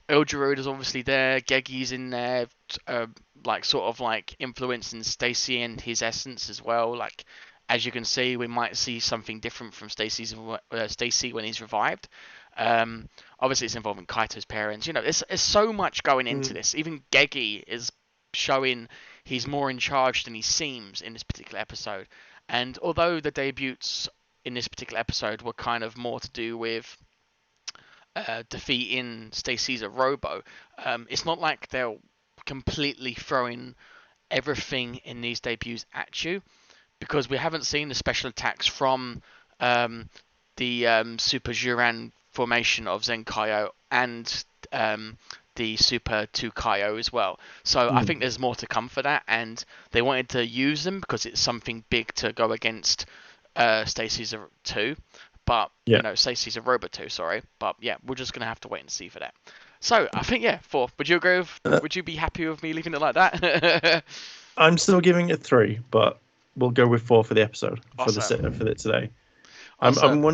Ilgerude is obviously there. Gegi's in there, like sort of like influencing Stacy and his essence as well. Like as you can see, we might see something different from Stacy when he's revived. Obviously, it's involving Kaito's parents. You know, there's so much going into Mm. this. Even Gegi is showing he's more in charge than he seems in this particular episode. And although the debuts in this particular episode were kind of more to do with defeating Stacy's a Robo, it's not like they're completely throwing everything in these debuts at you, because we haven't seen the special attacks from the Super Juran formation of Zenkaiger and the Super Twokai-Oh as well. So I think Mm. there's more to come for that, and they wanted to use them because it's something big to go against Stacy's a 2. But, Yeah. Stacy's a Robot 2, sorry. But yeah, we're just going to have to wait and see for that. So I think, yeah, 4. Would you agree with, Uh, would you be happy with me leaving it like that? I'm still giving it 3, but we'll go with 4 for the episode Awesome. for the today. Awesome.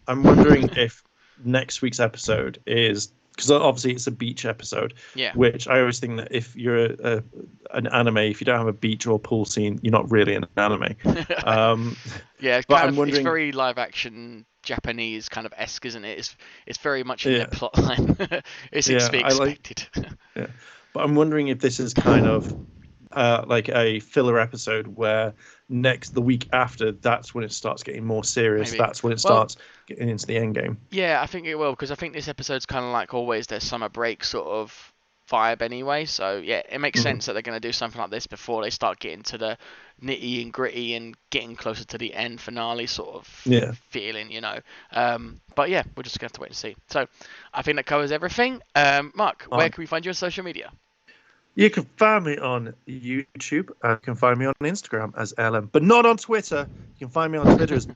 I'm wondering if next week's episode is because obviously it's a beach episode, Yeah. which I always think that if you're an anime, if you don't have a beach or pool scene, you're not really an anime. Um, Yeah, but kind I'm of. It's wondering, very live action Japanese kind of esque, isn't it? It's very much in their yeah, plot line. It's to yeah, be I like, expected. yeah, but I'm wondering if this is kind of like a filler episode where the week after, that's when it starts getting more serious. Maybe. That's when it Well, starts getting into the end game. yeah, I think it will, because I think this episode's kind of like always their summer break sort of vibe anyway. So yeah, it makes Mhm. sense that they're going to do something like this before they start getting to the nitty and gritty and getting closer to the end finale sort of Yeah. feeling. But yeah, we're just going to have to wait and see. So I think that covers everything. Mark, where On. can we find you on social media? You can find me on YouTube. You can find me on Instagram as LM, but not on Twitter. You can find me on Twitter as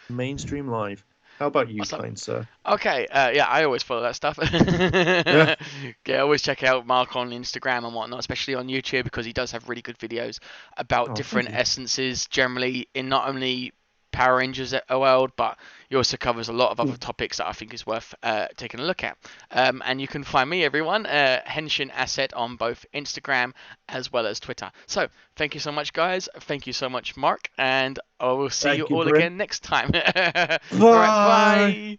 Mainstream Live. How about you, Awesome. kind sir? Okay, yeah, I always follow that stuff. Yeah. Yeah, I always check out Mark on Instagram and whatnot, especially on YouTube because he does have really good videos about Oh, thank different you. essences, generally in not only Power Rangers world, but he also covers a lot of other Mm. topics that I think is worth taking a look at. And you can find me, everyone, Henshin Asset on both Instagram as well as Twitter. So thank you so much, guys. Thank you so much, Mark, and I will see you Thank you, all Bryn. again next time. All right, Bye. bye.